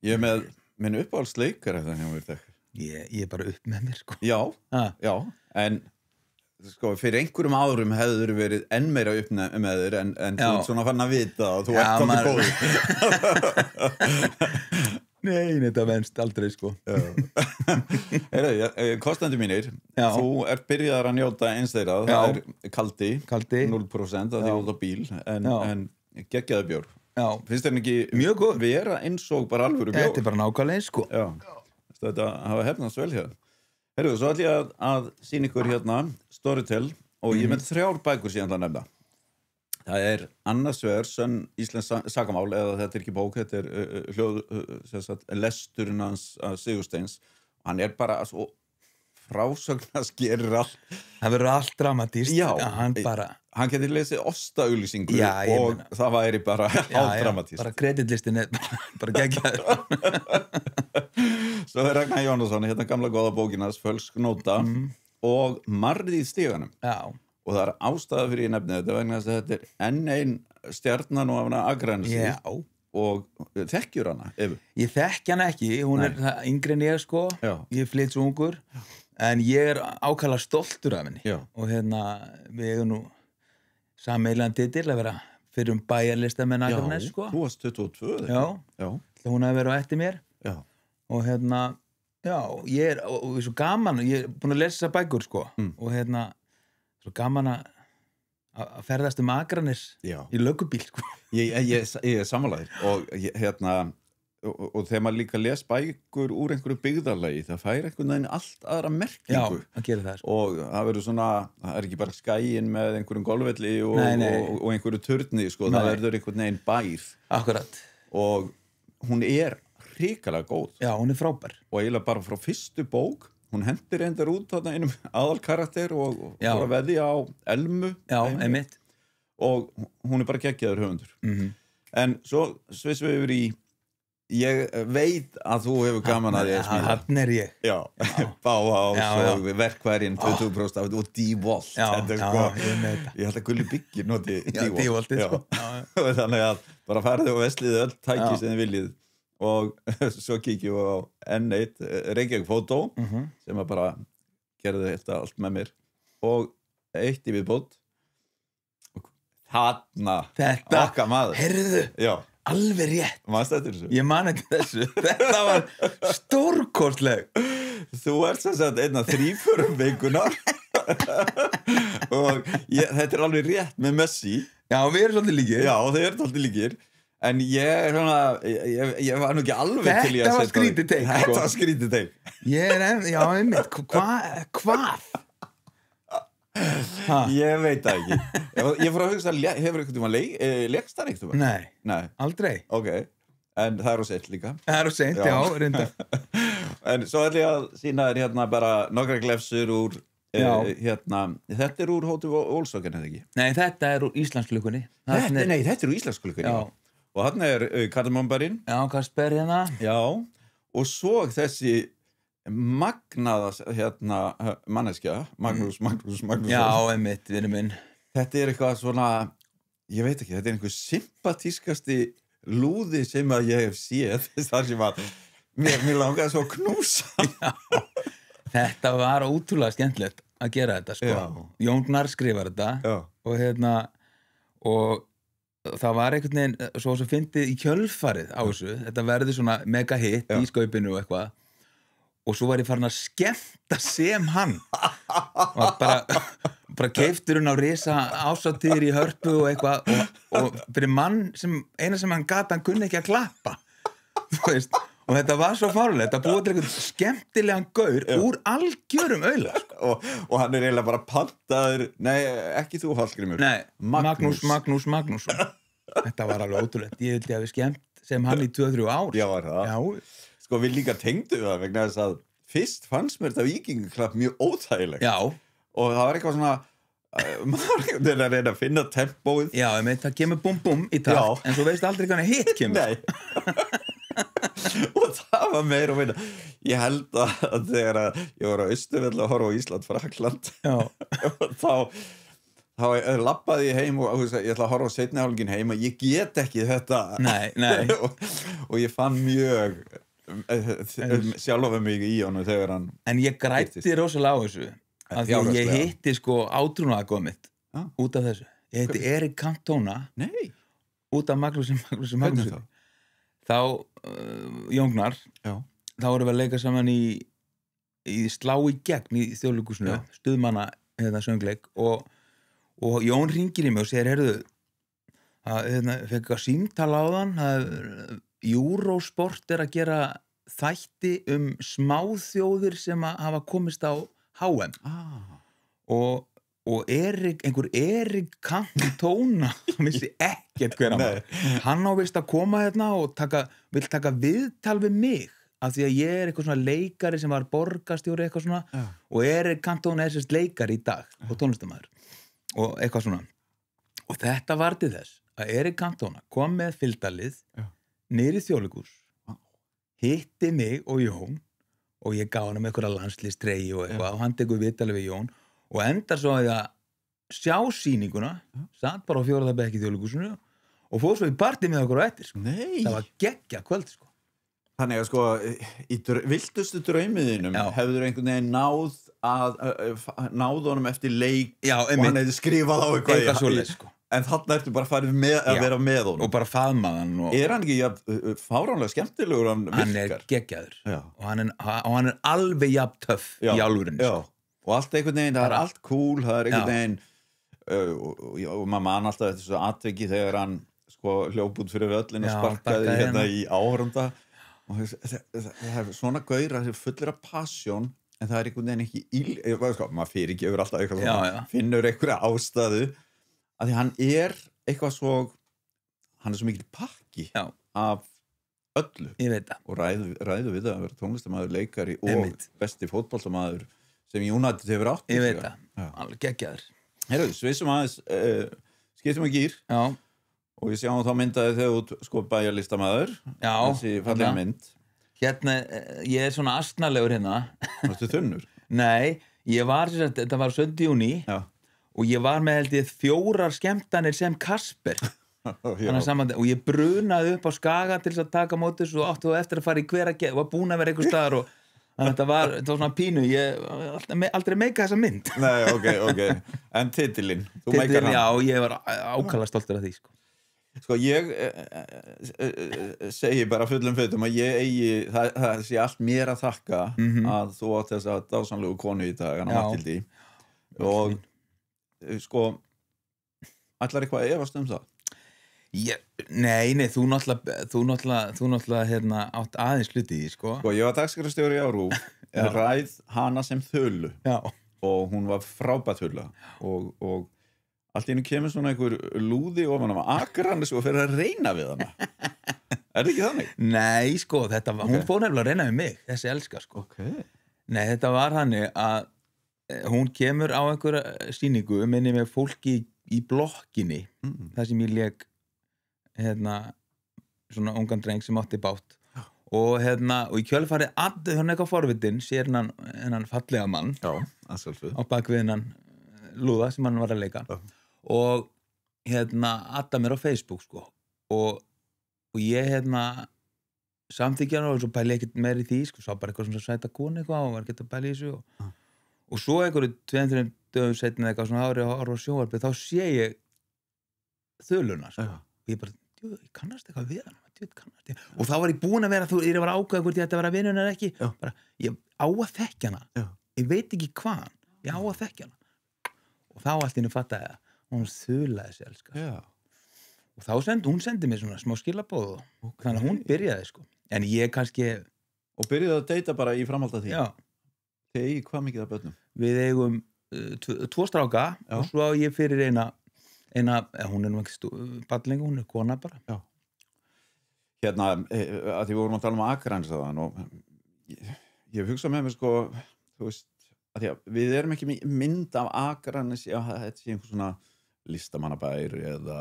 Ég með minn uppáhaldsleikari þannig að mér þekk. Ég bara upp með mér, sko. Já, en sko, fyrir einhverjum árum hefur verið enn meira upp með þér en þú ert svona fann að vita og þú ert alveg góð. Nei, þetta venst aldrei, sko. Kostandi mínir, þú ert byrjaðar að njóta eins þeirra, það kaldi, 0% að því út á bíl, en geggjaði bjór. Finnst þér ekki vera eins og bara alvöru bjór? Þetta bara nákvæmlega eins, sko. Já, þetta hafa hefnast vel hér. Svo ætlum ég að sýna ykkur hérna Storytel og ég með 3 bækur síðan að nefna. Það annars vegar sönn íslensk sakamál, eða þetta ekki bók, þetta lesturinn hans Sigursteins. Hann bara svo frásögnas gerir allt. Það verður allt dramatískt. Já, hann getur lesið ostaauglýsingu og það væri bara hálfdramatískt. Bara kreditlistin bara geggjaður. Svo Ragnar Jónasson, hérna gamla góða bókinas, Fölsk nóta og Marrið í stiganum. Já. Og það ástæða fyrir ég nefni þetta vegna þess að þetta enn ein stjarnan og hana Akranesi. Já. Og þekkjur hana, Evu? Ég þekki hana ekki, hún yngri en ég, sko. Já. Ég flyt svo ungur, en ég ákaflega stoltur af henni. Já. Og við eigum nú sameiginlegan titil að vera fyrrum bæjarlistamenn Akranesi, sko. Já, þú varst 22. Já. Hún hafi verið á eftir mér. Já. Og ég svo gaman, ég búin að lesa bækur, sko. Og svo gaman að ferðast Akranes í löggubíl, sko. Ég sammálaðir og þegar maður líka les bækur úr einhverju byggðarlagi, það fær einhvern veginn allt aðra merkingu. Já, það gerir það, sko. Og það verður svona, það ekki bara skæin með einhverjum golfvelli og einhverju turni, sko, það verður einhvern veginn bær. Akkurat. Og hún hrikalega góð. Já, hún frábær. Og eiginlega bara frá fyrstu bók, hún hendir reyndar út þarna einum aðalkarakter og fór að veðja á Elmu. Já, einmitt. Og hún bara geggjaður höfundur. En svo svissum við yfir í, ég veit að þú hefur gaman að því að smíða. Hann ég. Já, Bauhaus og verkværin 20% og D-Volt. Já, ég með þetta. Ég held að Gulli Byggi noti D-Volt. D-Voltið, sko. Þannig að bara farið og vesliði öll tæki sem þið viljið. Og svo kíkjum við á N1 Reykjavík Fótó sem bara gerði þetta allt með mér og eitt í viðbót þarna okkar maður. Heyrðu, alveg rétt. Manstu eftir þessu? Ég man ekki þessu. Þetta var stórkostleg. Þú ert sem sagt einn af 3 vikunar og þetta alveg rétt með Messi. Já, við erum svolítið líkir. Já, þeir eru svolítið líkir. En ég var nú ekki alveg til í að setja... Þetta var skrítið teik. Já, einmitt. Hvað? Ég veit það ekki. Ég fór að hugsa, hefur einhvern tímann leikst það einhvern tímann? Nei, aldrei. Ok, en það á seint líka. Það á seint, já, reyndar. En svo ætla ég að sýna þér hérna bara nokkra glefsur úr þetta úr Hótel Volkswagen, eða ekki? Nei, þetta úr Íslandsklukkunni. Nei, þetta úr Íslandsklukkunni, já. Og hann Kardamombarinn. Já, Kasper hérna. Já, og svo þessi magnaða manneskja, Magnús. Já, einmitt, vinur minn. Þetta eitthvað svona, ég veit ekki, þetta einhver sympatískasti lúði sem að ég hef séð, þar sem að mér langaði svo að knúsa. Já, þetta var ótrúlega skemmtilegt að gera þetta, sko. Já. Jón Gnarr skrifar þetta. Já. Og það var einhvern veginn svo fyndið í kjölfarið á þessu, þetta verður svona mega hit í skaupinu og eitthvað og svo var ég farin að skemmta sem hann og bara keiftur hún á risa ásatíðir í Hörpu og eitthvað og fyrir mann eina sem hann gat, hann kunni ekki að klappa þú veist, og þetta var svo fárlega, þetta búið til einhvern skemmtilegan gaur úr algjörum auðla sko. og hann eiginlega bara pantaður, nei, ekki þú Hallgrímur, nei, Magnús þetta var alveg ótrúlegt, ég vildi að við skemmt sem hann í 2-3 ár. Já, var það. Já. Sko, við líka tengdu það vegna þess að fyrst fannst mér þetta víkingaklapp mjög óþægilegt. Já. Og það var eitthvað svona maður er að reyna að finna tempóið. Já, það kemur búm í takt, en svo veist aldrei hvernig hitt kemur. Nei. Og það var meira og meira. Ég held að þegar ég var á Austurvelli að horfa á Ísland, Frakkland, þá labbaði ég heim og ég ætla að horfa á seinni hálfleikinn heim og ég get ekki þetta Nei. og ég fann mjög sjálfa mig í honum þegar hann en ég grætti rosalega á þessu af því að ég hitti sko átrúnaðargoð mitt út af þessu ég hitti Erik Cantona út af Magnúsi þá Jóngnar þá vorum við að leika saman í slá í gegn í Þjóðleikhúsinu stuðmanna söngleik og Jón hringir í mig og segir heyrðu fekk að símtala á þann Eurosport að gera þætti smáþjóðir sem að hafa komist á HM og einhver Erik Cantona hann vissi ekkert hver hann á vist að koma hérna og vill taka viðtal við mig af því að ég eitthvað svona leikari sem var borgarstjóri eitthvað svona og Erik Cantona sérst leikari í dag og tónlistarmaður og eitthvað svona og þetta var til þess að Erik Cantona kom með fylgdalið niður í Þjóðleikhús hitti mig og Jón og ég gaf hann með einhverja landslýstreyju og eitthvað og hann tekur viðtalið við Jón og endar svo að sjá sýninguna satt bara á 4. bekk í Þjóðleikhúsinu og fór svo í partí með okkur á eftir sko. Það var geggja kvöld sko. Þannig að sko í viltustu draumuðinum hefur einhvern veginn náð honum eftir leik og hann hefði skrifað á eitthvað svoleiðis sko. En þarna ertu bara farið að vera með honum og bara faðmaðan hann ekki fáránlega skemmtilegur hann er geggjaður og hann er alveg jafn töff í alvörunni sko. Og allt einhvern veginn, það er allt cool það er einhvern veginn og maður man alltaf þessu atviki þegar hann sko hljóp út fyrir völlin og sparkaði hérna í áhorfanda og það er svona gaur að það fullir af passion en það er einhvern veginn ekki maður fyrirgefur alltaf eitthvað svona finnur einhverja ástæðu að því hann er eitthvað svo hann er svo mikil pakki af öllu og ræðu við að vera tónlistarmaður, leikari og besti fótboltamaður sem United hefur átt ég veit það, alveg geggjaður Heyrðu, svissum aðeins skiptum að gýr og við sjáum þá myndaði þegar út sko bæjarlistamaður þessi fallega mynd hérna, ég er svona astnalegur hérna Varstu þunnur? Nei, þetta var 7. júní og ég var með held ég 4 skemmtanir sem Kasper og ég brunaði upp á Skaga til þess að taka mótis og áttu eftir að fara í Hveragerði og var búin að vera einhver staðar og þetta var svona pínu ég aldrei meika þessa mynd Nei, ok en titilinn, þú meikar hann Já, ég var ákala stoltur af því Sko ég segi bara fullum fötum að ég eigi það sé allt mér að þakka að þú átt þess að dásamlegu konu í dag hann Matildi og sko ætlar eitthvað að efast það? Nei, þú náttúrulega hérna, átt aðeins hluti í því sko ég var dagskrárstjóri á RÚV ræð hana sem þullu og hún var frábært þulla og allt í einu kemur svona einhver lúði ofan af Akranes og fer að reyna við hana það ekki þannig? Nei, sko, hún fór nefnilega að reyna við mig þessi elska sko Nei, þetta var þannig að hún kemur á einhverja sýningu minni með fólki í blokkinni þar sem ég lék svona ungan dreng sem átti bát og í kjölfarið hann eitthvað forvitin sér hennan fallega mann á bakvið hennan lúða sem hann var að leika og adda mér á Facebook sko og ég samþykja hann og svo pæli ekkert meir í því sko, sá bara eitthvað svona sæta konu eitthvað og var ekkert að pæli í þessu og svo einhverju 2-3 dögum setna eitthvað svona árið á sjónvarpið þá sé ég þuluna sko og ég bara, ég kannast eitthvað við hann og þá var ég búin að vera ég var ákveða hvort ég ætti að vera vinur en ekki bara, ég á að þekkja hana ég veit ekki hvaðan, ég á að þekkja hana og þá allt innu fattaði það og hún þulaði sig elska og þá hún sendi mér svona smá skilabóð þannig að hún byrjaði sko en ég kannski og byrjaði að deyta bara í framhaldi af því þið eigi hvað mikið af börnum? Við eigum 2 stráka og svo á ég fyrir eina hún er nú ekki ballingu, hún er kona bara hérna, að því vorum að tala um Akranes og ég hugsa með mér sko þú veist, að því að við erum ekki mynd af Akranes þetta sé einhver svona listamannabær eða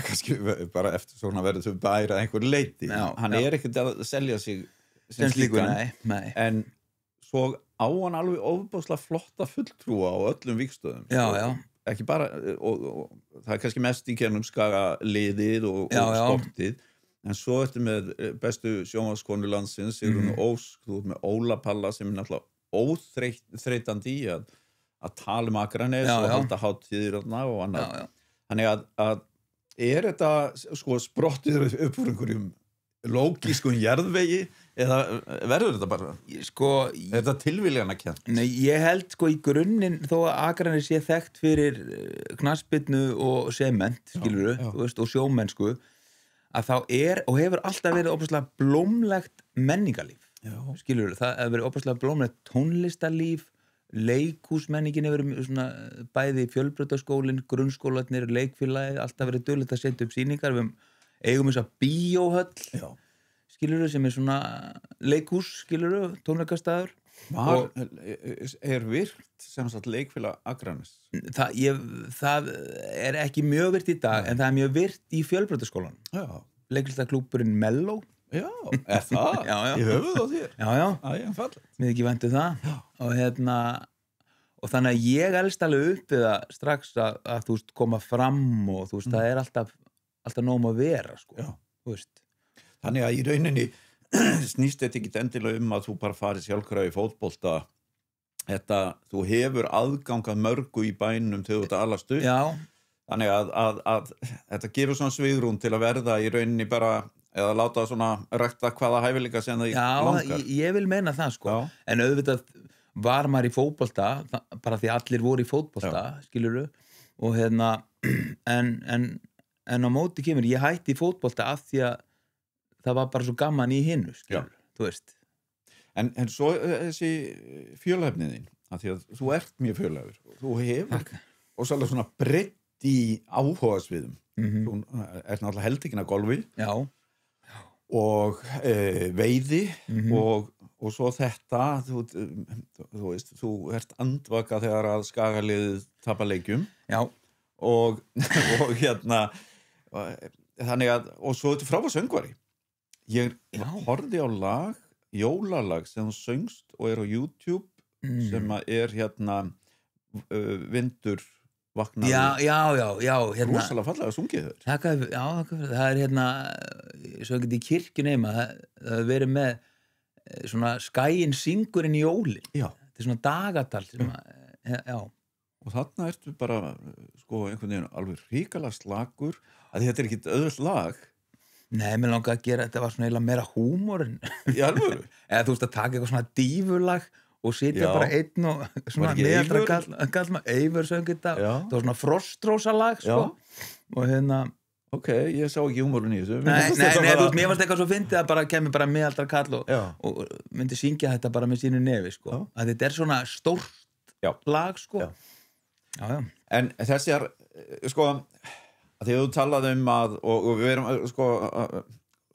kannski bara eftir svona verður þau bæra einhver leiti hann er ekkert að selja sig sem slíkan en svo á hann alveg ofbáslega flotta fulltrúa á öllum vígstöðum ekki bara og það kannski mest í kernum Skaga liðið og sportið en svo ertu með bestu sjónvarpskonu landsins Sigrúnu Ósk, þú ert með Óla Palla sem náttúrulega óþreytandi í að tala Akranes og halda hátíðir og annað. Þannig að er þetta sko sprottið upp úr einhverjum lógískum jarðvegi eða verður þetta bara er þetta tilviljanakennt? Nei, ég held sko í grunninn þó að Akranes sé þekkt fyrir knattspyrnu og sement, skilurðu, þú veist, og sjómennsku að þá og hefur alltaf verið óbúslega blómlegt menningarlíf, skilurðu, það hefur verið óbúslega blómlegt tónlistarlíf, leikhúsmenningin hefur verið svona bæði fjölbrautaskólinn, grunnskólarnir, leikfélagið, alltaf verið duglegt að setja upp sýningar, við eigum þess að bíóhöll, skilurðu, sem svona leikhús, skilurðu, tónleikastaður. Er virt sem sagt leikfélag Akranes? Það er ekki mjög virt í dag, en það er mjög virt í fjölbrautaskólanum. Leiklistaklúbburinn Melló. Já, er það? Ég höfuð á þér. Já. Mér ekki væntu það. Og þannig að ég elst alveg upp við það strax að þú veist, koma fram og þú veist, það er alltaf nóg að vera, sko. Þú veist. Þannig að í rauninni snýst þetta ekki endilega að þú bara farið sjálfkrafa í fótbolta. Þú hefur aðgang að mörgu í bænum þegar þú ert að alast upp. Já. Þannig að þetta gefur svona svigrúm til að verða í rauninni bara eða láta svona rækta hvaða hæfileika sem það langar. Já, ég vil meina það, sko. En auðvitað var maður í fótbolta, bara því allir voru í fótbolta, skilurðu, og en á móti kemur, ég hætti í fótbolta af því að það var bara svo gaman í hinnu, skilurðu, þú veist. En svo þessi fjölhæfnið þín, af því að þú ert mjög fjölhæfur, þú hefur og svolítið svona breytt í áhugasviðum. Þú ert náttúrulega heldtekinn af golfi. Já. Og veiði og svo þetta þú veist, þú ert andvaka þegar að Skagaliðið tapar leikjum og þannig að og svo þetta frábær söngvari ég horfði á jólalag sem þú söngst og er á YouTube sem er vindur vaknaði. Já. Rosalega fallega sungið þau. Það er svo ekki í kirkjun heima, það hefur verið með svona skæin syngur inn í jólin. Já. Þetta er svona dagatal sem Og þarna ertu bara, sko, einhvern veginn alveg hrikalega slakur, að þetta er ekkit auðvelt lag. Nei, mér langaði að gera, þetta var svona eiginlega meira húmor Í alvöru? Eða þú veist að taka eitthvað svona dífulag og sitja bara einn og svona meðaldra kall Eivör söng þetta, það var svona frostrósalag, sko. Og Ok, ég sá ekki húmorinn í þessu. Nei, þú veist, mér varst eitthvað svo fyndið að bara kemur bara meðaldra kall og myndi syngja þetta bara með sínu nefi, sko. Að þetta er svona stórt lag, sko. Já. En þessi sko, að því að þú talaði að, og við erum, sko,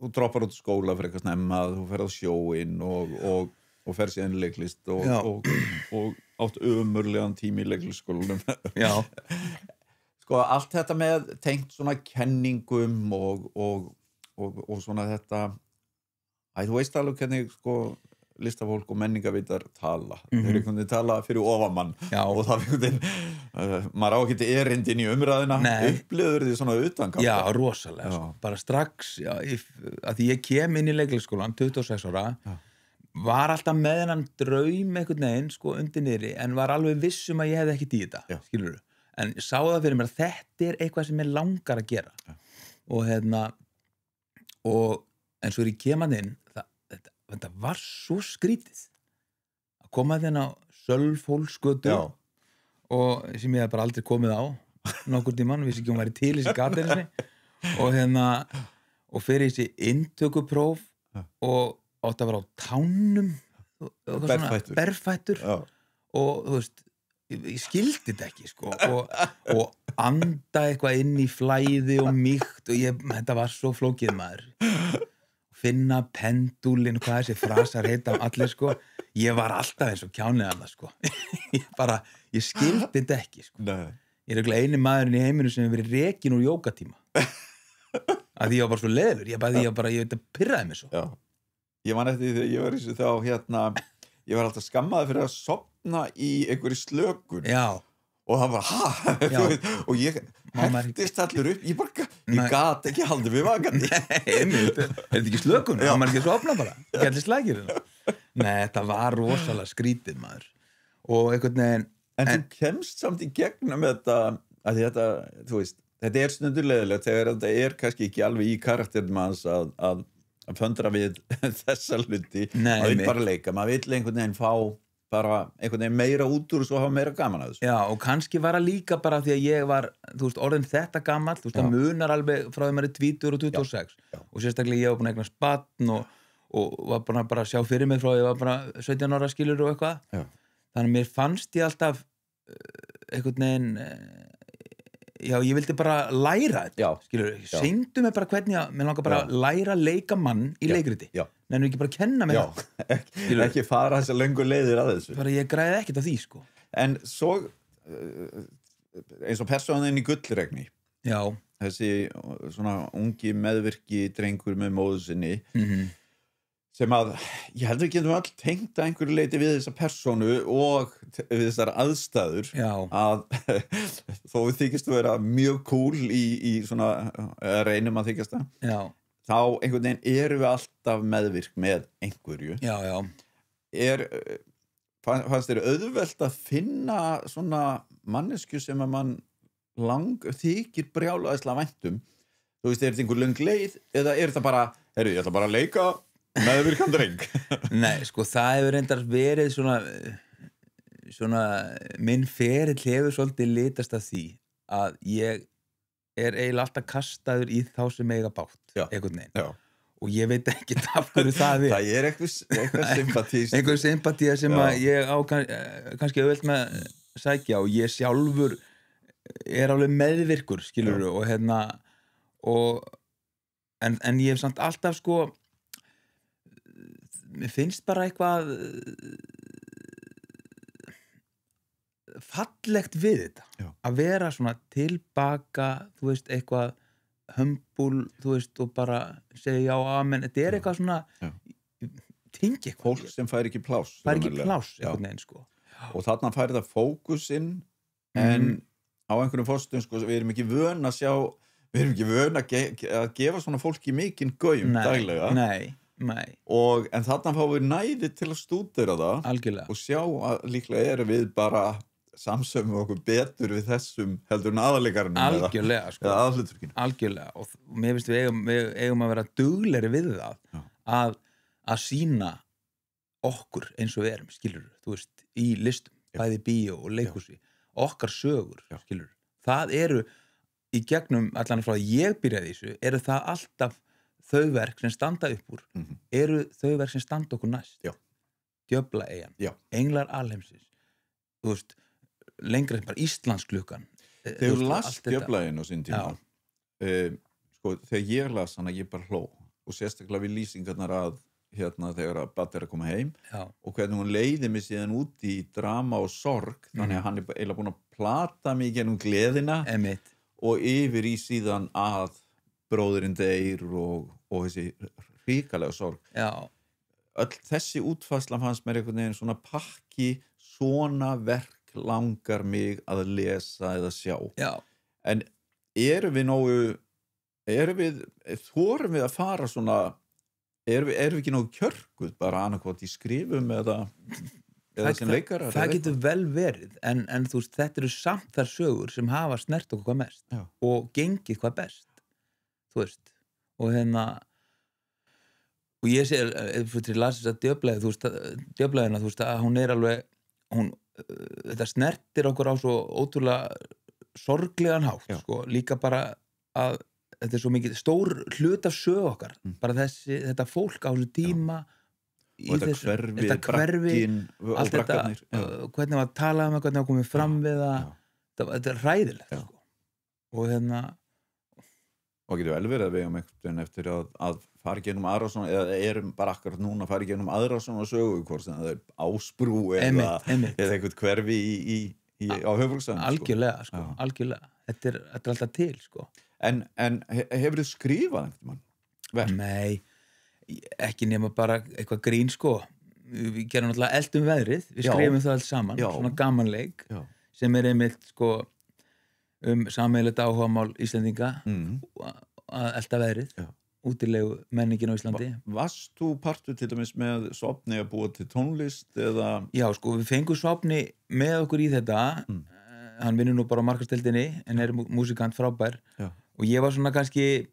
þú droppar út skóla fyrir eitthvað snemma, þú ferð á sjóinn og ferð síðan í leiklist og átt umurlegan tími í leiklistskólanum. Já. Sko, allt þetta með tengt svona kenningum og svona þetta, þú veist alveg hvernig, sko, listafólk og menningavitar tala. Þeir einhvern veginn tala fyrir ofamann og það einhvern veginn, maður á ekki erindin í umræðina, upplifur því svona utangátt. Já, rosalega, sko. Bara strax, að því ég kem inn í leiklisskólan, 26 ára, var alltaf með hennan draum einhvern veginn, sko, undir niðri, en var alveg viss að ég hefði ekkert í þetta, skilurðu. En sá það fyrir mér að þetta er eitthvað sem ég langar að gera. Og en svo ég kem að inn, þetta var svo skrítið að koma þenn á Sölvhólsgötu og sem ég hef bara aldrei komið á nokkur tímann, vissi ekki hún væri til í þessi gatinsni og fyrir þessi inntökupróf og átt að vera á tánum berfættur og þú veist, ég skildi þetta ekki, sko, og anda eitthvað inn í flæði og mýkt og þetta var svo flókið, maður. Finna pendúlin, hvað þessi frasar heita allir, sko. Ég var alltaf eins og kjánið annað, sko. Ég skildi þetta ekki, sko. Nei. Ég er eiginlega eini maðurinn í heiminu sem hefur verið rekinn úr jógatíma. Að því ég var bara svo leiður. Ég veit að pirraði mig svo. Já. Ég man eftir því þegar ég var í þessu þá, ég var alltaf skammaður fyrir að sofna í einhverju slökun. Já. og hann bara, og ég hættist allur upp, ég gat ekki haldið við vakandi. þetta ekki slökun? Það var ekki svo opna bara, gætli slækir. Nei, þetta var rosalega skrítið, maður. Og einhvern veginn... En þú kemst samt í gegnum þetta, að þetta, þú veist, þetta snundurleðilegt þegar þetta kannski ekki alveg í karakternum hans að föndra við þessa hluti. Maður vill bara leika, maður vill einhvern veginn fá bara einhvern veginn meira út úr og hafa meira gaman að þessu. Já, og kannski var það líka bara því að ég var, þú veist, orðin þetta gamall, þú veist, það munar alveg frá því maður 20 og 26 og sérstaklega ég var búin að eignast barn og var búin að bara sjá fyrir mig frá því ég var bara 17 ára skilur og eitthvað. Þannig að mér fannst ég alltaf einhvern veginn ég vildi bara læra þetta, skilur, syngdu mig bara hvernig mér langar bara að læra að leika mann í leikriti. Nefnum ekki bara að kenna mér það. Ekki fara þessar löngu leiðir að þessu. Bara ég græði ekkert af því, sko. En svo, eins og persónan í Gullregni. Já. Þessi svona ungi meðvirki drengur með móður sinni, sem að, ég heldur ekki að við all tengt að einhverju leiti við þessa persónu og við þessar aðstæður, að þó við þykist að vera mjög cool í svona, reynum að þykjast það. Já. Þá einhvern veginn erum við alltaf meðvirk með einhverju. Já. Fannst þér auðvelt að finna svona mannesku sem að mann þykir brjálaðislega væntum? Þú veist, þetta einhver löng leið eða þetta bara, ég ætla bara að leika meðvirkan dreng? Nei, sko, það hefur reyndar verið svona minn ferill hefur svolítið litast af því að ég eiginlega alltaf kastaður í þá sem eiga bátt, einhvern veginn. Og ég veit ekki af hverju það er. Það eitthvað sympatíst. Einhver sympatía sem að ég á kannski auðvelt með sækja og ég sjálfur alveg meðvirkur, skilurðu, og en ég hef samt alltaf, sko, mér finnst bara eitthvað fallegt við þetta að vera svona tilbaka, þú veist, eitthvað humble, þú veist, og bara segja já, amen, þetta eitthvað svona tengi eitthvað. Fólk sem fær ekki pláss. Einhvern veginn, sko. Og þarna fær það fókusinn, en á einhverjum fórstum, sko, við erum ekki vön að sjá, við erum ekki vön að gefa svona fólki mikinn gaum daglega. Nei. En þarna fáum við næði til að stúdera það. Algjörlega. Og sjá að líklega erum við bara samsömmum okkur betur við þessum heldur en aðalegarnum. Algjörlega, sko. Eða aðhlutverkinu. Algjörlega, og mér finnst við eigum að vera duglegri við það að sýna okkur eins og við erum, skilur, þú veist, í listum, bæði bíó og leikhúsi, okkar sögur, skilur. Það eru í gegnum allan frá ég byrjaði þessu, eru það alltaf þau verk sem standa upp úr, eru þau verk sem standa okkur næst. Djöflaeyjan, Englar alheimsins, þú veist, lengra bara Íslandsklukkan. Þegar þú las Djöflaeyjan á sín tíma, sko, þegar ég las hana, ég bara hló, og sérstaklega við lýsingarnar að þegar að Batt að koma heim og hvernig hún leiði mig síðan út í drama og sorg, þannig að hann eiginlega búin að plata mig gennum gleðina og yfir í síðan að bróðurinn deyr og þessi hrikalega sorg. Öll þessi útfærsla fannst mér einhvern veginn svona pakki, svona verk langar mig að lesa eða sjá. En þorum við að fara svona, erum við ekki nógu kjörguð bara annarkvæmt í skrifum eða sem leikarar? Það getur vel verið, en þú veist, þetta eru samt þær sögur sem hafa snert okkur hvað mest og gengið hvað best, þú veist, og og ég sé, fyrir að lasa þess að Djöflaeyjuna, þú veist, að hún alveg, þetta snertir okkur á svo ótrúlega sorglegan hátt, sko, líka bara að þetta svo mikið stór hlut af sög okkar, bara þetta fólk á þessu tíma og þetta hverfi allt þetta, hvernig var að tala um það, hvernig var komið fram við það, þetta er hræðilegt, sko. Og og getur vel verið að við um einhvern eftir að fara í gegnum aðra svona, eða erum bara akkurat núna að fara í gegnum aðra svona sögu, hvort sem það er Ásbrú eða einhvern hverfi á höfuðborgarsvæðinu. Algjörlega, sko, algjörlega. Þetta er alltaf til, sko. En hefur þið skrifað einhvern mann? Nei, ekki nema bara eitthvað grín, sko. Við gerum náttúrulega Eldum veðrið, við skrifum það alls saman, svona gamanleik, sem einmitt sko sameiginlegt áhugamál Íslendinga að elta veðrið útilegu menningin á Íslandi. Varst þú partur til dæmis með Sváfni að búa til tónlist eða? Já, sko, við fengum Sváfni með okkur í þetta. Hann vinnur nú bara á markaðsdeildinni en er músikant frábær. Já. Og ég var svona kannski,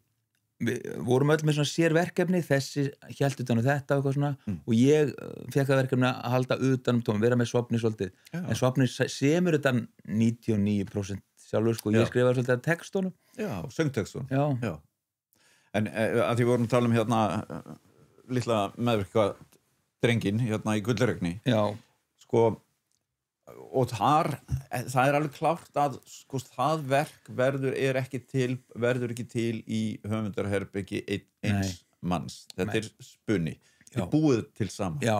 við vorum öll með svona sérverkefni, þessi hélt utan á þetta og eitthvað svona og ég fekk það verkefni að halda utan tón, vera með Sváfni svolítið. Já. En Sváfni semur þetta 99% sjálfur, sko. Ég skrifaði svolítið að textunum. Já, söngtextunum. Já. En að því vorum að tala hérna litla meðvirka drengin hérna í Gullregni. Já. Sko, og það er alveg klárt að sko, það verk verður ekki til í höfundarherbyggi eins manns. Þetta er spunni. Þið búið til saman. Já.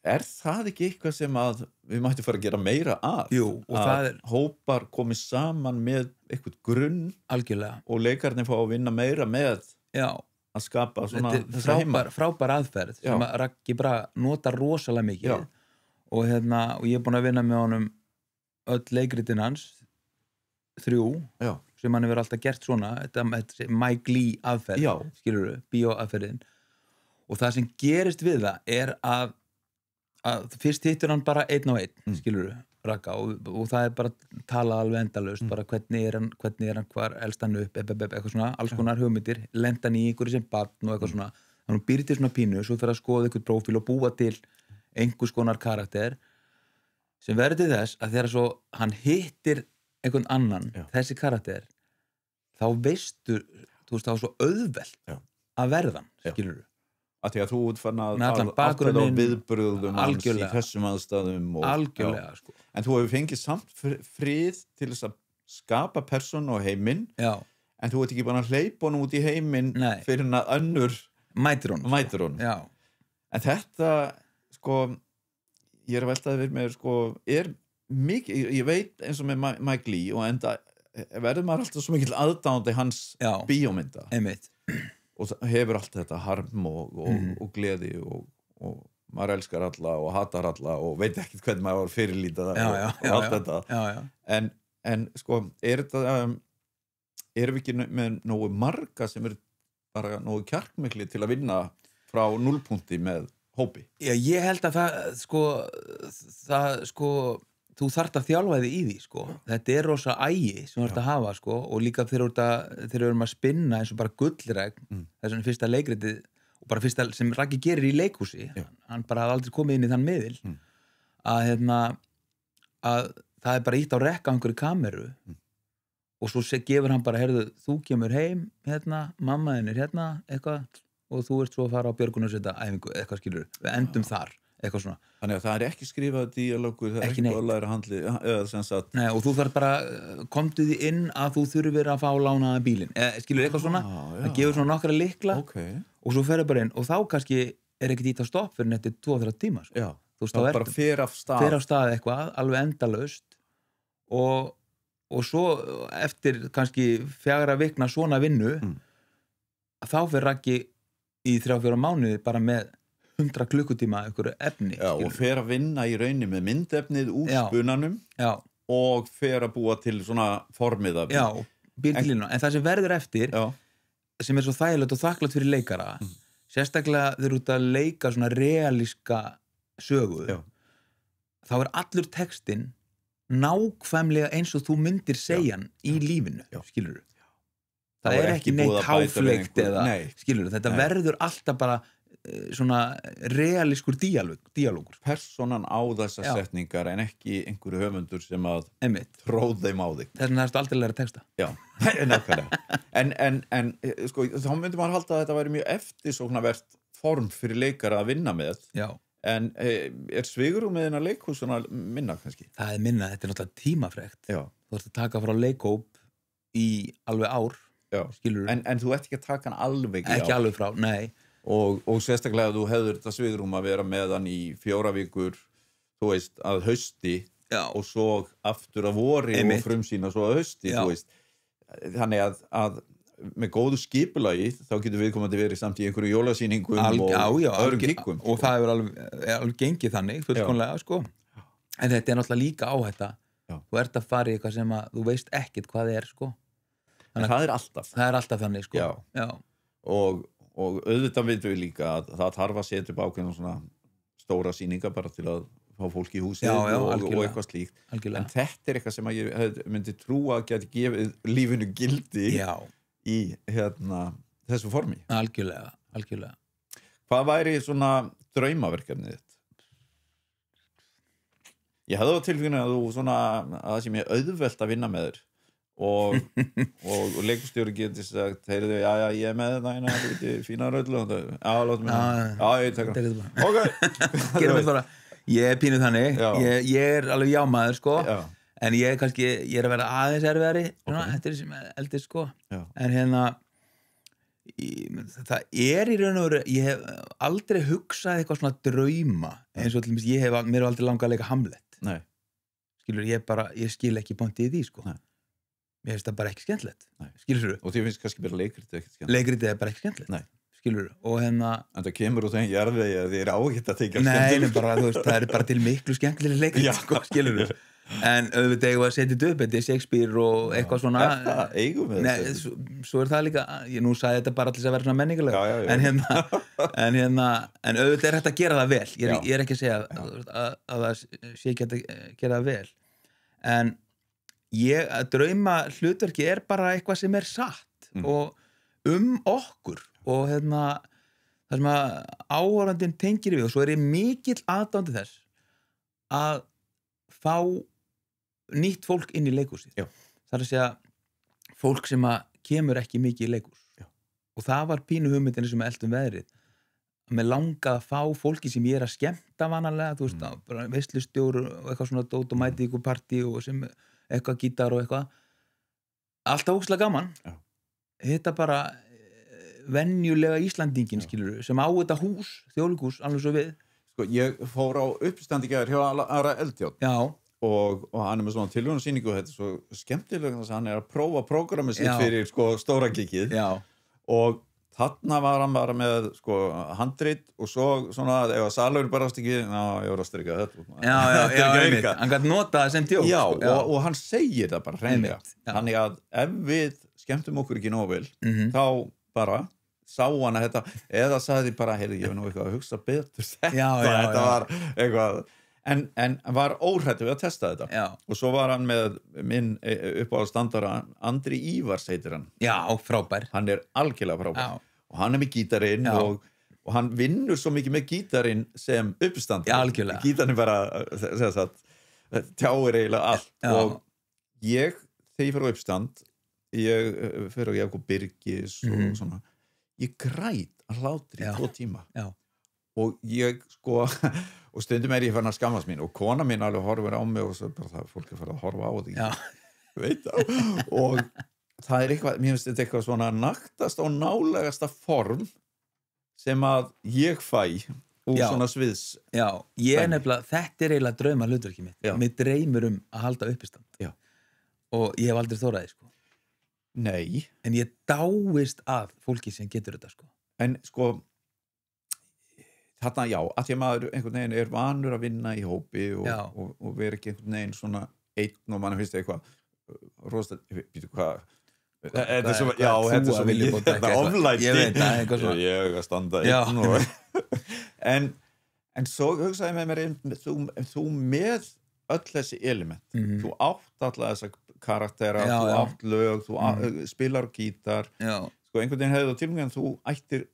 Er það ekki eitthvað sem að við mættum fara að gera meira að? Jú, og það er hópar komið saman með eitthvað grunn algjörlega og leikarnir fá að vinna meira með að skapa svona þetta er frábær aðferð sem að Raggi bara notar rosalega mikið og og ég er búin að vinna með honum öll leikritin hans 3 sem hann hefur alltaf gert svona þetta Mike Lee aðferð skilurðu, bíóaðferðin og það sem gerist við það er að fyrst hittur hann bara einn á einn, skilurðu, Ragga og það er bara talað alveg endalaust bara hvernig er hann, hvar elst hann upp eitthvað svona, alls konar hugmyndir lenda hann í einhverju sem barn og eitthvað svona þannig hún býr til svona pínu, svo fyrir að skoða einhvern prófíl og búa til einhvers konar karakter sem verður til þess að þegar svo hann hittir einhvern annan, þessi karakter þá veistu, þú veist, þá er svo auðvelt að verðan, skilurðu að því að þú útfann að ákveða á viðbröðum hans í þessum aðstæðum algjörlega, sko. En þú hefur fengið samt frið til þess að skapa persónu og heiminn en þú ert ekki bara að hleypa honum út í heiminn fyrir hann að önnur mætir honum. En þetta, sko ég er að veltaði fyrir mér, sko er mikið, ég veit eins og með Mike Lee og enda verður maður alltaf svo mikill aðdáandi hans bíómynda einmitt og hefur allt þetta harm og gleði og maður elskar alla og hatar alla og veit ekkert hvernig maður fyrirlíta og allt þetta en sko, erum við ekki með nógu marga sem bara nógu kjarkmikli til að vinna frá núllpunkti með hópi? Já, ég held að það þú þarft að þjálfa þig í því, sko. Þetta er rosa ægi sem þú þarft að hafa, sko, og líka þegar við erum að spinna eins og bara gullregn, þess vegna fyrsta leikritið og bara fyrsta sem Raggi gerir í leikhúsi, hann bara hafði aldrei komið inn í þann miðil, að það er bara ítt á rekka á einhverju kameru og svo gefur hann bara, heyrðu, þú kemur heim, mamma þín er eitthvað, og þú ert svo að fara á björgunarsveita æfingu, eitthvað skilur, við endum þar. Eitthvað svona. Þannig að það er ekki skrifað díalógur, það er ekki að læra handli eða sem sagt. Nei, og þú þarf bara komdu því inn að þú þurfir að fá lánaða bílinn. Skilur eitthvað svona, það gefur svona nokkra lykla og svo ferðu bara inn og þá kannski er ekkert ít á stopp fyrir eftir 2-3 tíma. Já, þá bara fer af stað eitthvað, alveg endalaust og svo eftir kannski 4 vikna svona vinnu þá fer Raggi í 3-4 mánuði bara með 100 klukkutíma einhverju efni. Já, og fer að vinna í rauninni með myndefnið úr spunanum og fer að búa til svona formið af. Já, býr til línu. En það sem verður eftir, sem er svo þægilegt og þakklátt fyrir leikara, sérstaklega þeir út að leika svona realíska sögu, þá er allur textinn nákvæmlega eins og þú myndir segja hann í lífinu, skilurðu. Það er ekki neitt háfleikt eða, skilurðu, þetta verður alltaf bara svona realískur díalógur. Personan á þessar setningar en ekki einhverju höfundur sem að tróð þeim á þig. Þess vegna það er aldrei læra texta. Já, nákvæmlega. En sko, þá myndi maður halda að þetta væri mjög eftirsóknarvert form fyrir leikara að vinna með. Já. En er svigrúmið innan leikhúsuna minna kannski? Það er minna, þetta er náttúrulega tímafrekt. Já. Þú ert að taka frá leikhóp í alveg ár, skilurðu. En þú ert ekki að taka hann alveg í ár? Ekki alveg frá, nei. Og sérstaklega að þú hefur þetta svigrúm að vera með hann í 4 vikur, þú veist, að hausti og svo aftur að vori og frumsýna svo að hausti, þú veist. Þannig að með góðu skipulagi þá getur viðkomandi verið samt í einhverju jólasýningum og öðrum kikum. Og það hefur alveg gengið þannig, fullkomlega, sko. En þetta náttúrulega líka áhætta. Já. Þú ert að fara í eitthvað sem að þú veist ekkert hvað sko. En það alltaf. Það alltaf þannig, sko. Já. Og auðvitað veitum við líka að það þarf að setja upp ákveðna svona stóra sýningar bara til að fá fólk í húsið og eitthvað slíkt. Algjörlega. En þetta eitthvað sem að ég myndi trúa að geti gefið lífinu gildi í þessu formi. Algjörlega. Hvað væri svona draumaverkefnið þitt? Ég hefði á tilfenginu að að það sé mér auðvelt að vinna með þér og leikustjóri getur sagt, heyrðu, já, ég með þetta fína röllu látum mér ég tek það gerum við bara, ég pínu þannig ég alveg jámaður, sko en ég að vera aðeins erfiðari þetta sem eldist, sko en það í raun og veru ég hef aldrei hugsað eitthvað svona drauma eins og til dæmis mér hef aldrei langað að leika Hamlet. Nei. Skilur, ég skil ekki pointið í því, sko. Nei. Mér finnst það bara ekki skemmtilegt. Skilur. Og þér finnst kannski bara leikritið ekki skemmtilegt. Leikritið bara ekki skemmtilegt. Nei. Skilur. Og En það kemur úr þeim jarðvegi að þið ágætt að þykja skemmtilegt. Nei, bara, þú veist, það bara til miklu skemmtilegri leikrit, sko, skilur. En auðvitað eigum við að setja þetta upp, þetta Shakespeare og eitthvað svona. Það eigum við þetta. Nei, svo það líka, nú sagði þetta bara til að vera svona menningarlega. En auðvitað hægt að gera það vel. Ég ekki að segja að það sé ekki að gera það vel. En að drauma hlutverki bara eitthvað sem satt og okkur og það sem að áhorfandinn tengir við og svo ég mikill aðdáandi þess að fá nýtt fólk inn í leikhúsið. Já. Það að segja fólk sem að kemur ekki mikið í leikhús. Já. Og það var pínu hugmyndinni sem eldum veðrið. Að mér langaði að fá fólki sem ég að skemmta vanalega, þú veist, bara veislustjóru og eitthvað svona dót og mæti ykkur partí og sem eitthvað gítar og eitthvað. Alltaf ógeðslega gaman. Já. Þetta bara venjulega Íslandingin, skilur, sem á þetta hús, þjóðleikhús, alveg svo við. Sko, ég fór á uppstandi gær hjá Ara Eldjárn. Já. Og hann með svona tilhjónasýningu og þetta svo skemmtilega þess að hann að prófa prógramið sitt fyrir stóra gigið. Já. Og þarna var hann bara með handrit og svo svona ef að salur barast ekki, ég var að strika þetta. Já, hann gæti nota það sem djók. Já, og hann segir það bara hreinlega. Þannig að ef við skemmtum okkur ekki nóg vel, þá bara sá hann að þetta, eða sagði bara, heyrðu, ég hef nú eitthvað að hugsa betur þetta var eitthvað en var óhrættur við að testa þetta. Já. Og svo var hann með minn uppáhaldstandara Andri Ívars heitir hann. Já, frábær. Hann algjörlega frábær. Já. Og hann með gítarinn og hann vinnur svo mikið með gítarinn sem uppstandari. Já, algjörlega. Gítarinn bara tjáir eiginlega allt. Já. Og þegar ég fer á uppstand ég fer á Jakob Birgis og svona, ég græt að hlátri í 2 tíma. Já. Og ég og stundum ég farin að skammast mín og kona mín alveg horfir á mig og svo bara það fólk fara að horfa á þetta veit það og það eitthvað, mér finnst þetta eitthvað svona naktast og nálegasta form sem að ég fæ úr svona sviðs. Já, ég nefnilega, þetta eiginlega drauma hlutverkið mitt. Mér dreymir að halda uppistand. Já. Og ég hef aldrei þórað því, Nei. En ég dáist að fólki sem getur þetta, En þarna, að því að maður einhvern veginn vanur að vinna í hópi og vera ekki einhvern veginn svona einn og mann finnst eitthvað rosa, býtu hvað þetta er svo, þetta er svo mikið þetta oflæti, ég að standa einn en svo hugsaði með mér þú með öll þessi element, þú átt alla þessa karaktera, þú átt lög, þú spilar gítar, einhvern veginn hefði þá tilmyngan þú ættir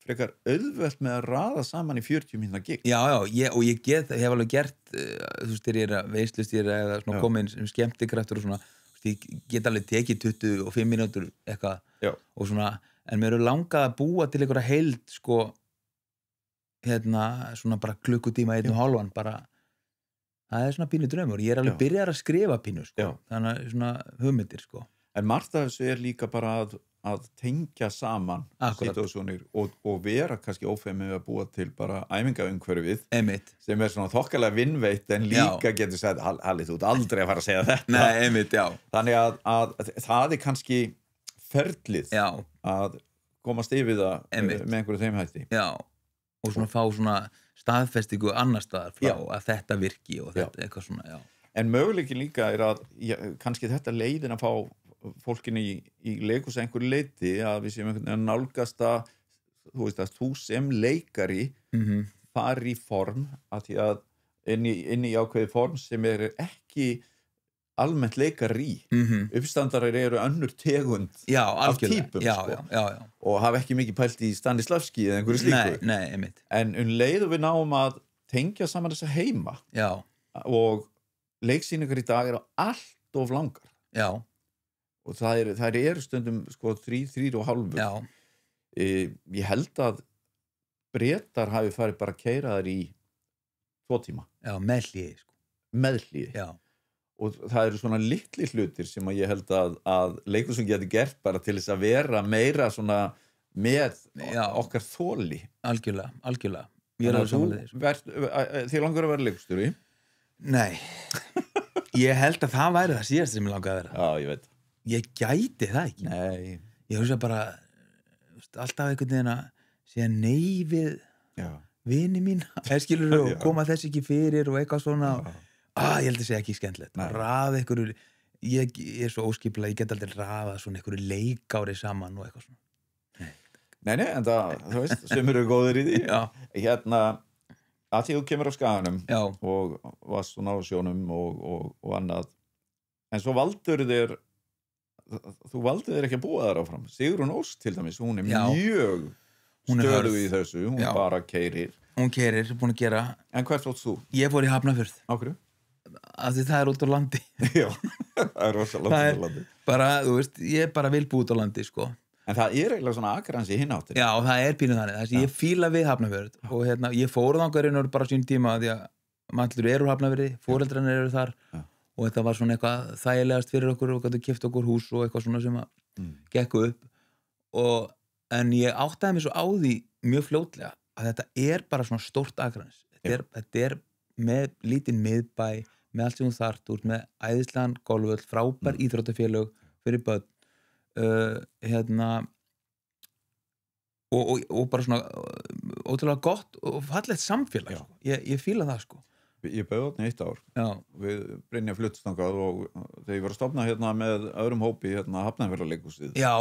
frekar auðvelt með að raða saman í 40 mínútna gig. Já, og ég hef alveg gert, þú veist, þegar ég að veislustýra eða svona komin sem skemmtikraftur og svona, ég get alveg tekið 25 mínútur eitthvað og svona, en mér langað að búa til einhverja heild, svona bara klukkutíma 1,5 bara, það svona pínu draumur. Ég alveg byrjar að skrifa pínu, þannig svona hugmyndir, En margt af þessu líka bara að tengja saman situasjónir og vera kannski ófeimið að búa til bara æfingaumhverfið sem svona þokkalega vinnveitt en líka getur sagt, Halli, þú ert aldrei að fara að segja þetta. Nei, Þannig að það kannski ferlið að komast yfir það með einhverju þeim hætti. Já, og svona fá svona staðfestingu annar staðar frá að þetta virki og þetta eitthvað svona, já. En möguleikin líka að kannski þetta leiðin að fá fólkinu í leikhús einhverju leyti að við séum einhvern veginn að nálgast að þú sem leikari fari í form að því að inn í ákveði form sem ekki almennt leikari uppstandarar eru önnur tegund af típum og hafa ekki mikið pælt í Stanislavski eða einhverju slíku nei, en leið og við náum að tengja saman þessa heima og leiksýningar í dag eru allt of langar og þær eru stundum sko 3,5 ég held að Bretar hafi farið bara að keyra þær í 2 tíma með hléi og það eru svona litli hlutir sem að ég held að leikhúsum geti gert bara til þess að vera meira svona með okkar þoli algjörlega ég er alveg samanlega þér langar að vera leikhússtjóri? Nei ég held að það væri það síðast sem ég langar að vera já, ég veit ég gæti það ekki nei. Ég hugsa bara alltaf einhvern veginn að segja nei við vini mín skilur og koma þess ekki fyrir og eitthvað svona ég held að segja ekki skemmtilegt raða einhverju ég er svo óskipulega, ég get aldrei raða svona einhverju leikári saman og eitthvað svona nei, en það, þú veist, sem eru góðir í því hérna, að því þú kemur á Skaganum og varst svona á sjónum og annað en svo valdur þú valdur þér ekki að búa þar áfram Sigrún Ósk til dæmis, hún mjög stöðug í þessu, hún bara keyrir búin að gera en hvert fórst þú? Ég fór í Hafnarfjörð á hverju? Af því það út á landi já, það rosalega út á landi bara, þú veist, ég bara vil búa út á landi sko. en það eiginlega svona Akransi hinn áttir já, það pínu þannig, þess að ég fíla við Hafnarfjörð og hérna, ég fór þangað bara sín tíma því að mallur eru Hafnarfjörði foreldrarnir eru þar og þetta var svona eitthvað þægilegast fyrir okkur og gætu keypt okkur hús og eitthvað svona sem að gekk upp en ég áttaði mig svo á því mjög fljótlega að þetta bara svona stórt Akranes þetta með lítinn miðbæ með allt sem þú þarft út með æðislegan golfvöll, frábær íþróttafélög fyrir börn hérna og bara svona ótrúlega gott og fallegt samfélag sko. ég fíla það sko ég bauð átni 1 ár við Brynja fluttstangað og þegar ég var að stofna hérna með öðrum hópi hérna Hafnarfjarðarleikhúsið já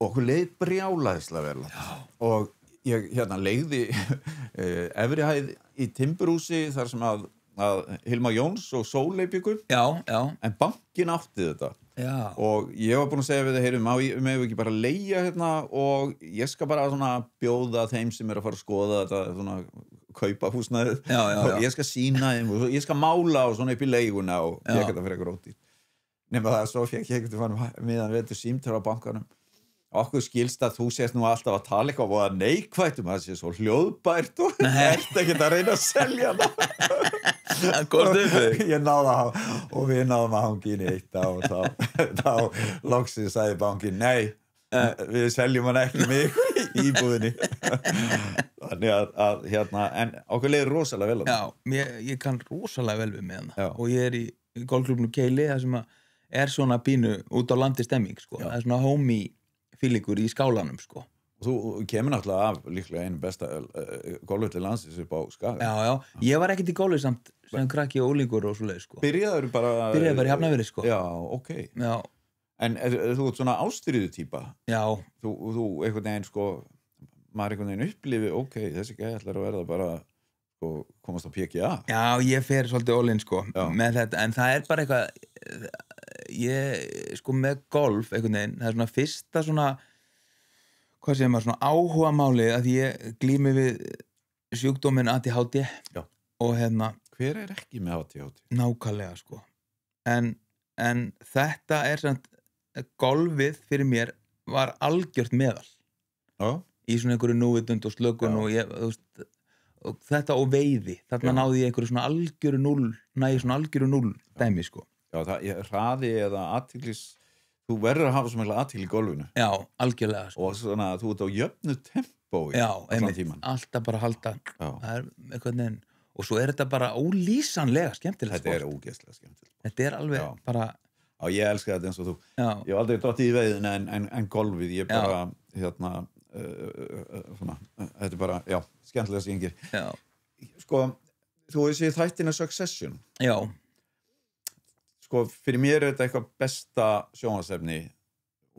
og okkur leið brjálæðislega vel og ég hérna leigði efri hæð í timburhúsi þar sem að Hilma Jóns og Sóley byggu en bankin átti þetta og ég var búin að segja við það heyrum, við ekki bara leigja hérna og ég skal bara svona bjóða þeim sem eru að fara að skoða þetta svona kaupa húsnæðið og ég skal sýna þeim og ég skal mála og svona upp í leiguna og ég geta fyrir eitthvað rótið nema það svo fekk ég ekkert meðan við þetta símtölu á bankanum okkur skilst að þú sést nú alltaf að tala eitthvað og að neikvætt það sé svo hljóðbært og ert ekkert að reyna að selja það ég náða og við náðum að hangi inn í 1 ár og þá loksins sagði bankin nei, við seljum hann ekki með ykkur í íbúðinni þannig að hérna en okkur leiður rosalega vel ég kann rosalega vel við með hann og ég er í golfklúbnum Keili það sem er svona pínu út á landi stemming sko. Það er svona homey fílingur í skálanum sko. Og þú kemur náttúrulega af líklega einu besta golfvölli landsins upp á Skaga. Já, ég var ekkert í golfi samt sem krakki og úlingur og svoleið sko. Byrjaður bara í Hafnarfirði sko. Já, ok. Já. En þú ert svona ástríðu típa. Já. Þú einhvern veginn sko, maður einhvern veginn upplifi, ok, þessi gæði ætlar að verða bara sko, komast á PGA. Já, ég fer svolítið all-in sko með þetta, en það er bara eitthvað ég sko með golf einhvern veginn, það er svona fyrsta svona hvað segir maður, svona áhuga málið að ég glími við sjúkdóminn ADHD og hérna hver er ekki með ADHD? Nákvæmlega sko en þetta er svona golfið fyrir mér var algjört meðal í svona einhverju núvitund og slökun og ég, þú veist og þetta og veiði, þarna náði ég einhverju svona algjöru núll dæmi sko. Já, það er hraði eða athyglis, þú verður að hafa svo mikla athygli í golfinu. Já, algjörlega sko. Og svona, þú ert á jöfnu tempói allan tíman. Alltaf bara halda, það er eitthvað neginn, og svo er þetta bara ólýsanlega skemmtilegt sport. Þetta er ógeðslega skemmtilegt. Þetta er alveg bara... Já, ég elska þetta eins og þú. Ég hef aldrei dottið í veiðin en golfið, ég bara, hérna, svona, þetta er bara, skemmtilega sýningir. Já. Sko, þú veist ég þættina Succession. Já. Sko, fyrir mér er þetta eitthvað besta sjónvarpsefni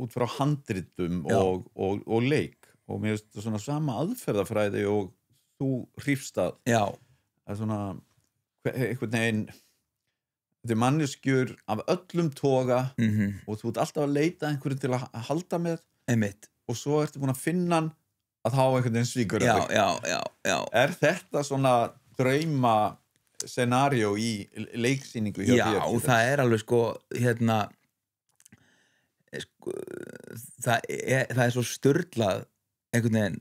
út frá handritum og leik. Og mér finnst þetta svona sama aðferðafræði og þú hrífst að. Já. Það er svona, einhvern veginn, þetta er manneskjur af öllum toga og þú ert alltaf að leita einhverju til að halda með. Einmitt. Og svo ertu búin að finna hann að þá einhvern veginn svíkur þig. Já. Er þetta svona drauma scenario í leiksýningu hjá þér? Já, það er alveg sko, það er svo sturlað einhvern veginn,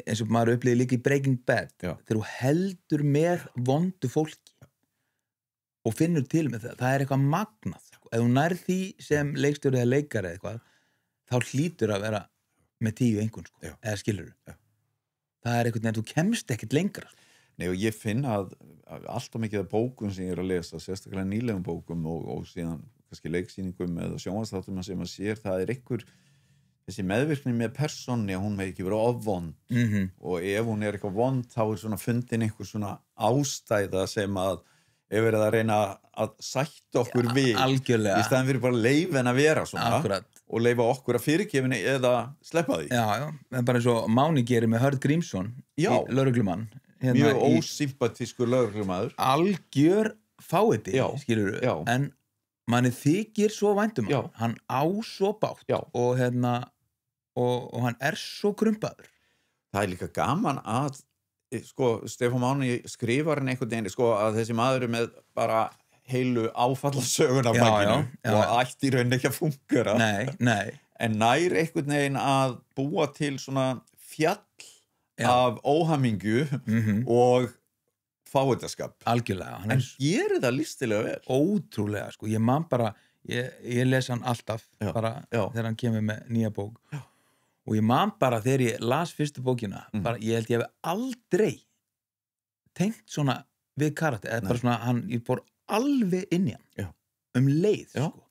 eins og maður upplifir líka í Breaking Bad, þegar þú heldur með vondu fólki og finnur til með það er eitthvað magnað, sko. Ef þú nærð því sem leikstjóri eða leikari eða eitthvað, þá hlýtur að vera með 10 einhvern, sko, eða skilurðu. Það er einhvern veginn, þú kemst ekkert lengra, sko. Nei, og ég finn að alltaf mikið af bókum sem ég er að lesa, sérstaklega nýlegum bókum og síðan kannski leiksýningum eða sjónvarpsþáttum sem maður sér, það er þessi meðvirkni með persónni að hún með ekki vera ofvond og ef hún er eitthvað vond þá er svona fundin einhver svona ástæða sem að er verið að reyna að sætta okkur við algjörlega. Í staðinn fyrir bara leifin að vera svona Akkurat. Og leifa okkur að fyrirgefinni eða sleppa því. Já, en bara eins og Máni gerir með Hörð Grímsson í lögreglumann. Mjög ósympatískur lögreglumaður. Algjör fáiði, skilurðu. Já. En manni þykir svo væntum hann á svo bátt og og hann er svo krumpaður. Það er líka gaman að sko, Stefán Máni skrifar hann einhvern veginn sko, að þessi maður er með bara heilu áfallasögun af bakinu og ætti í rauninni ekki að fungera. Nei. En nær einhvern veginn að búa til svona fjall af óhamingju og fáiðaskap. Algjörlega. En gerir það listilega vel. Ótrúlega, sko. Ég man bara, ég les hann alltaf bara þegar hann kemur með nýja bók. Og ég man bara þegar ég las fyrstu bókina, bara, ég held ég hef aldrei tengt svona við karakter, eða bara svona, ég fór alveg inn í hann leið, sko.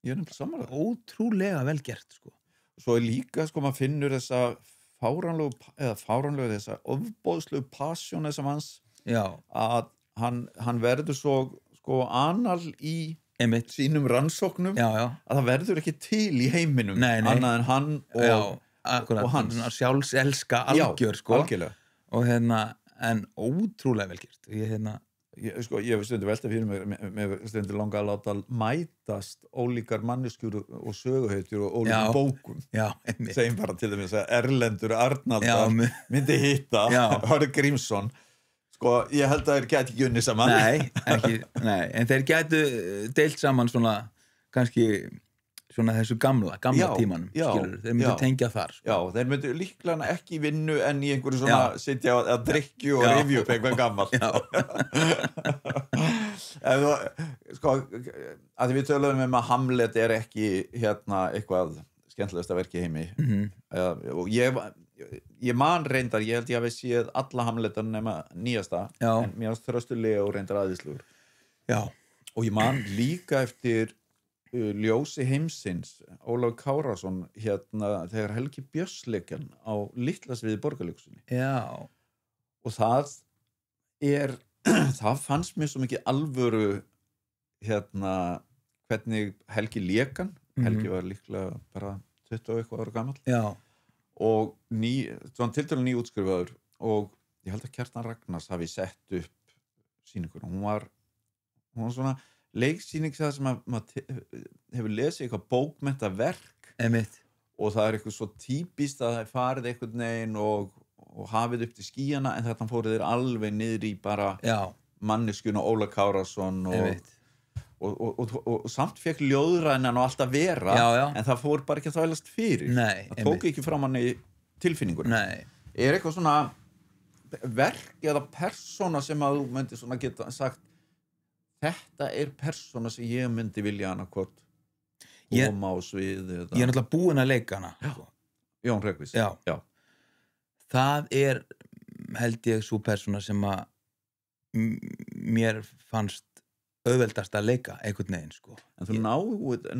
Ég er nefnilega samanlega. Ótrúlega vel gert, sko. Svo er líka, sko, maður finnur þessa fáránlegu þessa ofboðslegu passion þessa manns að hann verður svo, sko, anal í sínum rannsóknum að það verður ekki til í heiminum annað en hann og hans. Sjálfselska algjör, sko. Algjörlega. Og en ótrúlega vel gert. Ég hef stundu velta fyrir mér stundu langa að láta mætast ólíkar manneskjur og söguhetjur og ólíkar bókum. Segjum bara til dæmis að Erlendur Arnaldar myndi hitta Hörð Grímsson. Sko, ég held að þeir gæti ekki unni saman. Nei, en þeir gætu deilt saman svona, kannski svona þessu gamla tímanum, skilur, þeir myndu tengja þar, sko. Já, þeir myndu líklega ekki vinnu en í einhverju svona sitja að drykju og rifju upp eitthvað gammal. Sko, að við töluðum að Hamlet er ekki eitthvað skemmtilegasta verk í heimi og ég man reyndar, ég held ég hafi séð alla Hamletan nema nýjasta en mér varst þröstulega og reyndar aðeinslugur. Og ég man líka eftir Ljósi heimsins, Ólafur Kárason þegar Helgi Björnsleikjan á Litlasviði Borgarleikhúsinu. Og það fannst mér svo mikið alvöru hvernig Helgi lékan. Helgi var líklega bara 20 og eitthvað ára gamall. Og svona tiltölulega nýútskrifaður og ég held að Kjartan Ragnars hafi sett upp sýninguna. Hún var svona leiksýning það sem maður hefur lesið eitthvað bókmenntaverk og það er eitthvað svo típist að það er farið einhvern veginn og hafið upp til skýjana en þetta fóruð þeir alveg niður í bara manneskjuna Óla Kárason og samt fekk ljóðrænan og allt að vera en það fór bara ekki að þvælast fyrir. Það tók ekki fram hann í tilfinningunum. Er eitthvað svona verk eða persóna sem að þú myndi svona geta sagt þetta er persóna sem ég myndi vilja annarkvort koma á svið ég er náttúrulega búinn að leika hana Jón Hreggviðs. Það er held ég svo persóna sem að mér fannst auðveldast að leika einhvern veginn, sko. En þú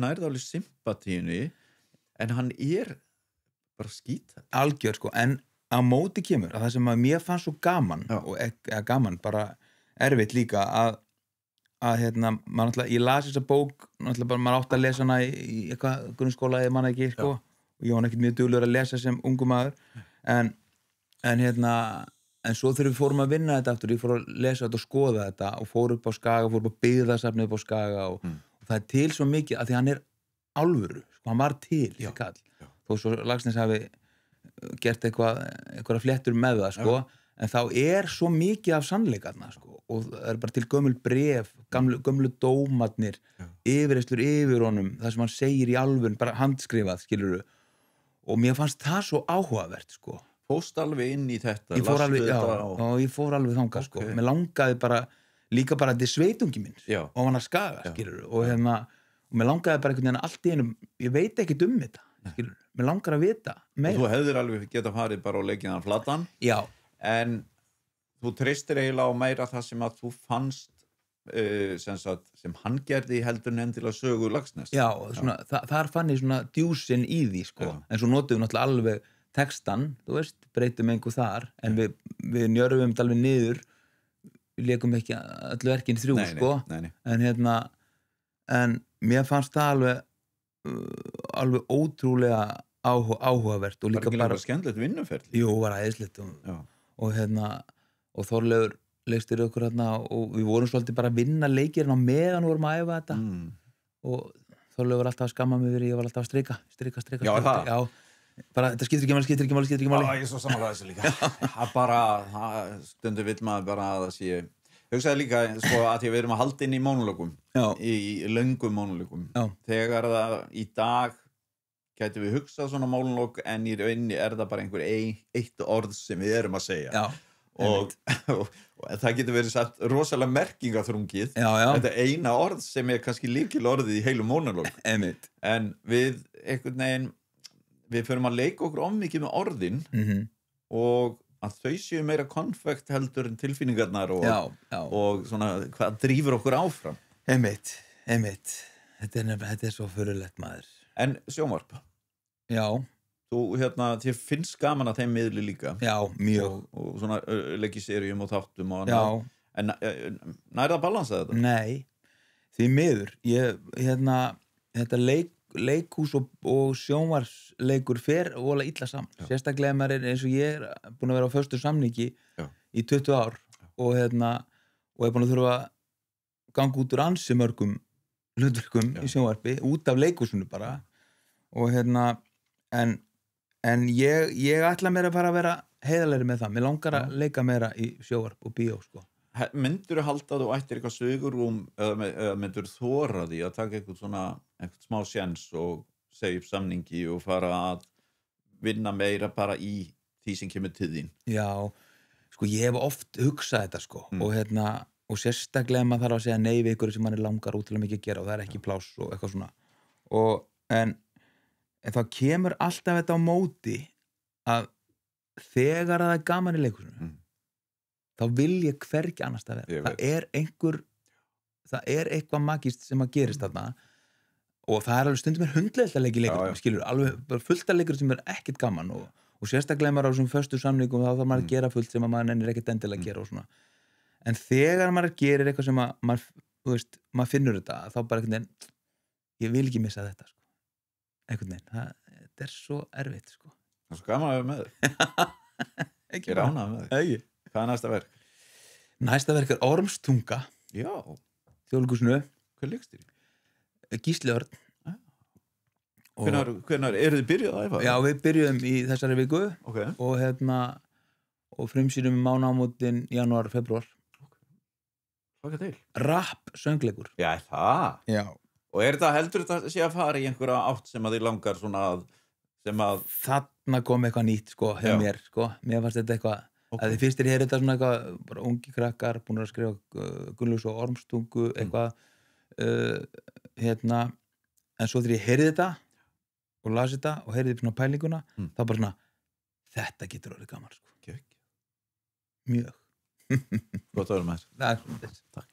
nærði alveg sympatíunni en hann er bara skít algjör, sko, en á móti kemur að það sem að mér fannst svo gaman og gaman, bara erfitt líka að hérna, maður náttúrulega, ég las þessa bók náttúrulega bara, maður átti að lesa hana í eitthvað grunnskóla, ég man ekki, sko og ég var ekkert mjög duglegur að lesa sem ungu maður en hérna en svo þegar við fórum að vinna þetta aftur, ég fór að lesa þetta og skoða þetta og fór upp á Skaga, fór upp á byggðasafnið upp á Skaga og það til svo mikið að því hann alvöru, sko, hann var til kall, þó svo Laxness hafi gert eitthvað fléttur með það, sko en þá svo mikið af sannleikarna, sko og það bara til gömul bref, gömlu dómarnir yfirreynslur yfir honum, það sem hann segir í alvörun, bara handskrifað, skilurðu og mér fannst það svo áhugavert, sko Fórst alveg inn í þetta? Ég fór alveg þangað, sko. Mér langaði bara, líka bara þetta sveitungi minn og hann að Skaga, skilur og mér langaði bara einhvern veginn allt í einum, ég veit ekkert þetta, skilur mér langar að vita meira. Og þú hefðir alveg getað farið bara og leikið hann flattan. Já. En þú treystir eiginlega á meira það sem að þú fannst sem hann gerði heldur endilega sögu Laxness. Já, svona, þar fann ég svona djúsin í því, sko. En svo notuðum við náttúrulega alveg textan, þú veist, breytum einhver þar en við njörfum þetta alveg niður við leikum ekki öllu verkin 3, sko en hérna, en mér fannst það alveg ótrúlega áhugavert og líka bara skemmtilegt vinnuferli. Jú, var æðislegt og hérna, og Þorleifur leikstýrði okkur hérna og við vorum svolítið bara að vinna leikirinn á meðan vorum að æfa þetta og Þorleifur var alltaf að skamma mig fyrir, ég var alltaf að strika. Já, það? Já. Bara, þetta skiptir ekki máli. Já, ég svo samanlega þessu líka. Það bara, stundu vill maður bara að það sé. Hugsaði líka, sko, að því við erum að halda inn í mónológum, í löngum mónológum. Þegar það í dag gæti við hugsað svona mónológ en í rauninni það bara einhver eitt orð sem við erum að segja. Já. Og það getur verið satt rosalega merkingaþrungið. Þetta eina orð sem kannski lykilorðið í heilu mónológ. En við einhvern veginn við förum að leika okkur mikið með orðin og að þau séu meira konfekt heldur en tilfinningarnar og svona hvað drífur okkur áfram. Einmitt. Þetta svo furðulegt, maður. En sjónvarp? Já. Þú, þér finnst gaman að þeim miðli líka? Já, mjög. Og svona leikiseríum og þáttum og annað. Já. En nærðu að balansa þetta? Nei, því miður. Þetta leikhús og sjónvarsleikur fer óalega illa saman. Sérstaklega maður eins og ég búin að vera á föstu samningi í 20 ár og búin að þurfa að ganga út úr ansi mörgum hlutverkum í sjónvarpi, út af leikhúsinu bara og en ég ætla mér að fara að vera heiðarlegri með það. Mér langar að leika meira í sjónvarp og bíó, sko. Myndirðu halda að þú ættir eitthvað sögurúm eða myndirðu þora því að taka eitthvað smá sjens og segja upp samningi og fara að vinna meira bara í því sem kemur til þín? Já, sko ég hef oft hugsað þetta, sko og sérstaklega maður þarf að segja nei við ykkur sem mann langar útilega mikið að gera og það ekki pláss og eitthvað svona en þá kemur alltaf þetta á móti að þegar það gaman í leikhúsinu þá vil ég hvergi annars að vera. Það eitthvað magist sem að gerist þarna og það alveg stundum hundleilt að leika í leikur, skilur, alveg fullt að leikur sem ekkert gaman og sérstaklega maður á þessum föstu samlíkum þá þarf maður að gera fullt sem að maður nennir ekkert endilega að gera og svona. En þegar maður gerir eitthvað sem að maður, þú veist, maður finnur þetta, þá bara einhvern veginn, ég vil ekki missa þetta, sko. Einhvern veginn, þetta svo erfitt, sko. Það svo gaman að vera með þig. Ég ánægður með þig. Hvað næsta verk? Næsta verk Ormstunga. Já. Þjóðleikhúsinu. Hvað leikstýri? Gísli Örn. Hvenær þið byrjuð að æfa? Já, við byrjuðum í þessari viku og frumsýnum mánaðamótin janúar, febrúar. Hvað til? Rapp söngleikur. Já, það? Já. Og þetta heldur þetta sé að fara í einhverja átt sem að þið langar svona Þarna kom eitthvað nýtt, sko, hjá mér, sko. Mér fannst þetta eitthvað að þið fyrstir hér þetta svona eitthvað bara ungi krakkar, búin að skrifa Gunnlaugs og Ormstungu, eitthvað en svo þegar ég heyrði þetta og las þetta og heyrði svona pælinguna þá bara svona, þetta getur orðið gaman, sko. Mjög. Gott að vera með þér. Takk.